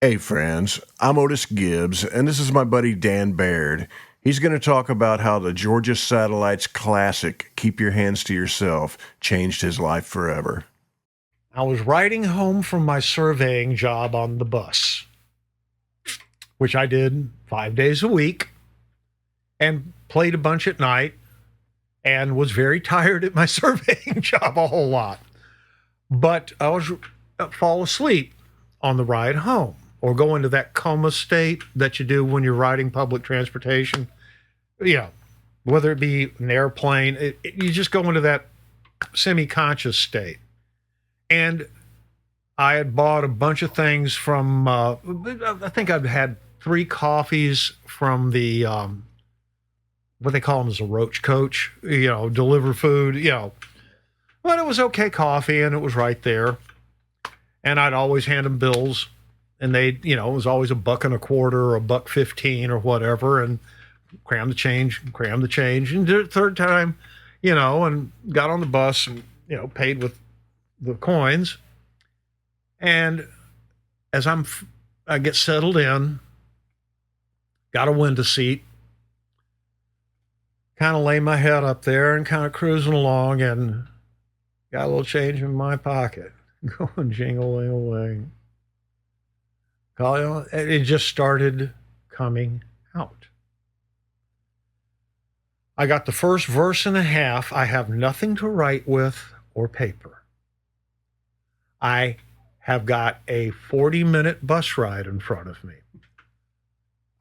Hey, friends, I'm Otis Gibbs, and this is my buddy Dan Baird. He's going to talk about how the Georgia Satellites classic, Keep Your Hands to Yourself, changed his life forever. I was riding home from my surveying job on the bus, which I did 5 days a week, and played a bunch at night, and was very tired at my surveying job a whole lot. But I was fall asleep on the ride home, or go into that coma state that you do when you're riding public transportation. You know, whether it be an airplane, you just go into that semi-conscious state. And I had bought a bunch of things from, I think I've had 3 coffees from the, what they call them is a roach coach, deliver food, But it was okay coffee, and it was right there. And I'd always hand them bills, and it was always $1.25 or $1.15 or whatever, and cram the change. And did it third time, and got on the bus and, paid with the coins. And as I get settled in, got a window seat, kind of lay my head up there and kind of cruising along, and got a little change in my pocket, going jingle-ling-a-ling. It just started coming out. I got the first verse and a half. I have nothing to write with or paper. I have got a 40-minute bus ride in front of me.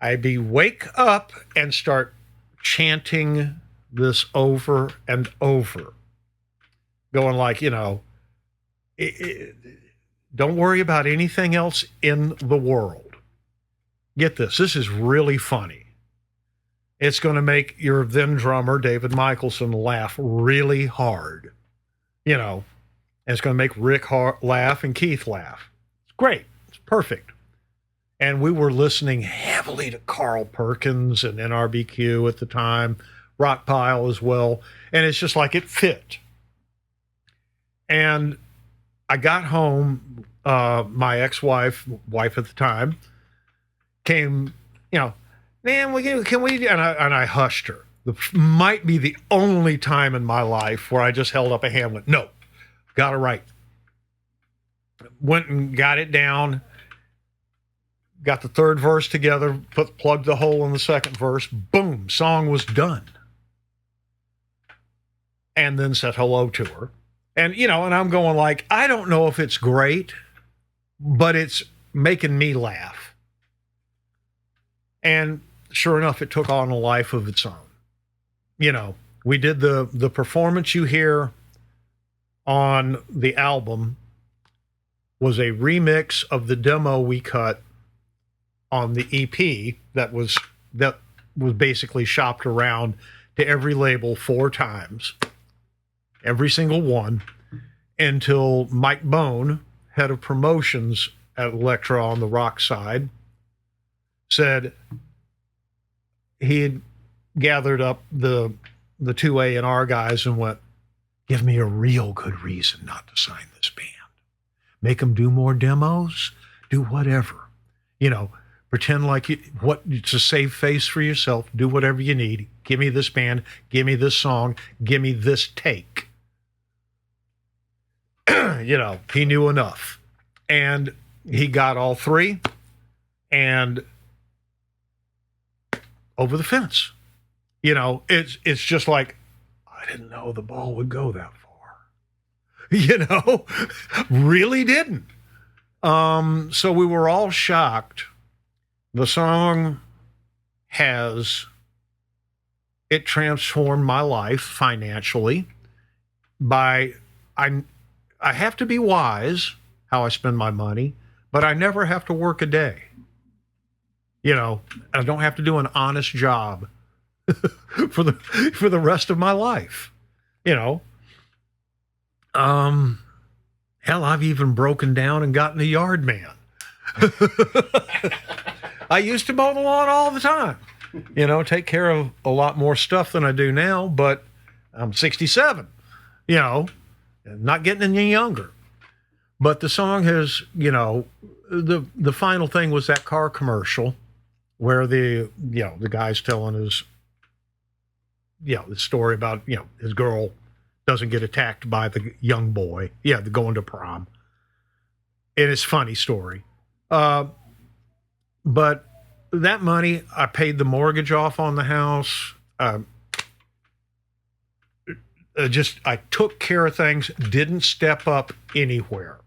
I wake up and start chanting this over and over, going like, don't worry about anything else in the world. Get this. This is really funny. It's going to make your then drummer, David Michelson, laugh really hard. And it's going to make Rick laugh and Keith laugh. It's great. It's perfect. And we were listening heavily to Carl Perkins and NRBQ at the time, Rockpile as well. And it's just like it fit. And I got home, my ex-wife at the time, came, man, can we, and I hushed her. Might be the only time in my life where I just held up a hand and went, no, got it right. Went and got it down, got the third verse together, plugged the hole in the second verse, boom, song was done. And then said hello to her. And, and I'm going like, I don't know if it's great, but it's making me laugh. And sure enough, it took on a life of its own. We did the performance you hear on the album was a remix of the demo we cut on the EP that was basically shopped around to every label 4 times. Every single one, until Mike Bone, head of promotions at Elektra on the rock side, said he had gathered up the 2 A&R guys and went, give me a real good reason not to sign this band. Make them do more demos, do whatever. Pretend like it's a safe face for yourself. Do whatever you need. Give me this band. Give me this song. Give me this take. He knew enough. And he got all 3 and over the fence. It's just like, I didn't know the ball would go that far. Really didn't. So we were all shocked. The song it transformed my life financially I have to be wise how I spend my money, but I never have to work a day. I don't have to do an honest job for the rest of my life. Hell, I've even broken down and gotten a yard man. I used to mow the lawn all the time, take care of a lot more stuff than I do now, but I'm 67, and not getting any younger. But the song has, the final thing was that car commercial where the guy's telling his, the story about, his girl doesn't get attacked by the young boy. Yeah, they're going to prom. And it's a funny story. But that money, I paid the mortgage off on the house. I took care of things, didn't step up anywhere.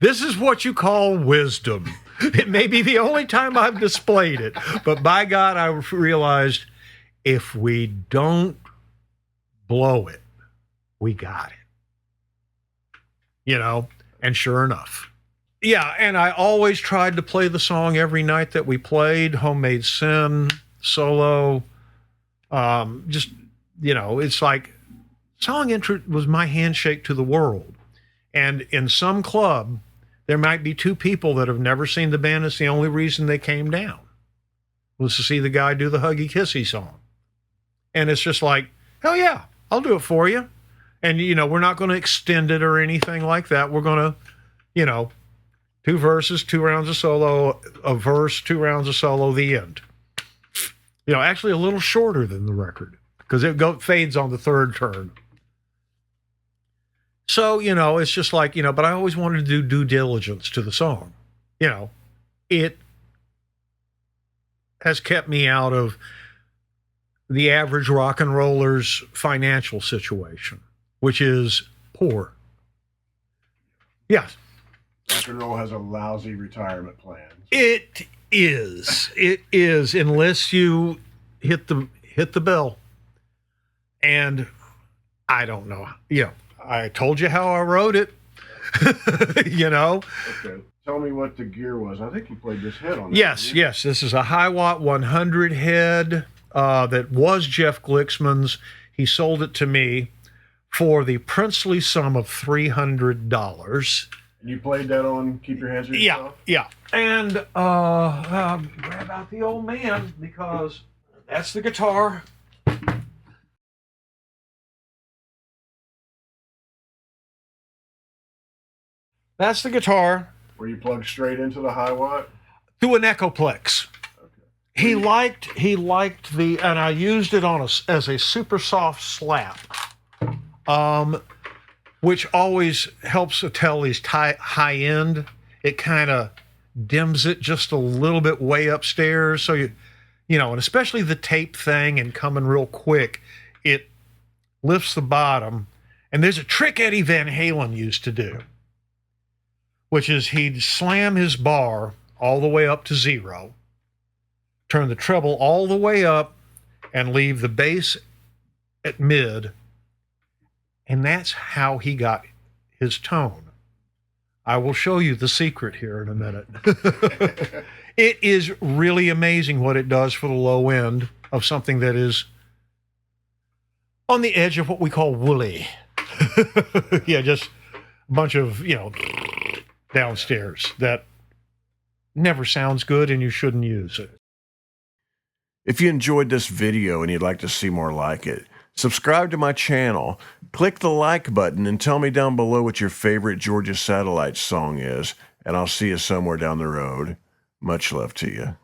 This is what you call wisdom. It may be the only time I've displayed it, but by God, I realized if we don't blow it, we got it. And sure enough. Yeah, and I always tried to play the song every night that we played, Homemade Sin, solo. It's like song intro was my handshake to the world. And in some club, there might be two people that have never seen the band. It's the only reason they came down was to see the guy do the Huggy Kissy song. And it's just like, hell yeah, I'll do it for you. And, we're not going to extend it or anything like that. We're going to, 2 verses, 2 rounds of solo, a verse, 2 rounds of solo, the end. Actually a little shorter than the record because it fades on the third turn. So, it's just like, but I always wanted to do due diligence to the song. It has kept me out of the average rock and roller's financial situation, which is poor. Yes. Rock and roll has a lousy retirement plan. It is, unless you hit the bell. And I don't know. I told you how I wrote it. Okay. Tell me what the gear was. I think you played this head on that. Yes. This is a Hiwatt 100 head that was Jeff Glicksman's. He sold it to me for the princely sum of $300. And you played that on Keep Your Hands to Yourself? Yeah. And grab out the old man because that's the guitar. That's the guitar. Were you plugged straight into the Hiwatt? Through an Echoplex. Okay. He liked the, and I used it as a super soft slap, which always helps tell he's high end. It kind of dims it just a little bit way upstairs. So and especially the tape thing and coming real quick, it lifts the bottom. And there's a trick Eddie Van Halen used to do, which is he'd slam his bar all the way up to 0, turn the treble all the way up, and leave the bass at mid. And that's how he got his tone. I will show you the secret here in a minute. It is really amazing what it does for the low end of something that is on the edge of what we call woolly. Yeah, just a bunch of, downstairs that never sounds good and you shouldn't use it. If you enjoyed this video and you'd like to see more like it, subscribe to my channel, click the like button, and tell me down below what your favorite Georgia Satellites song is, and I'll see you somewhere down the road. Much love to you.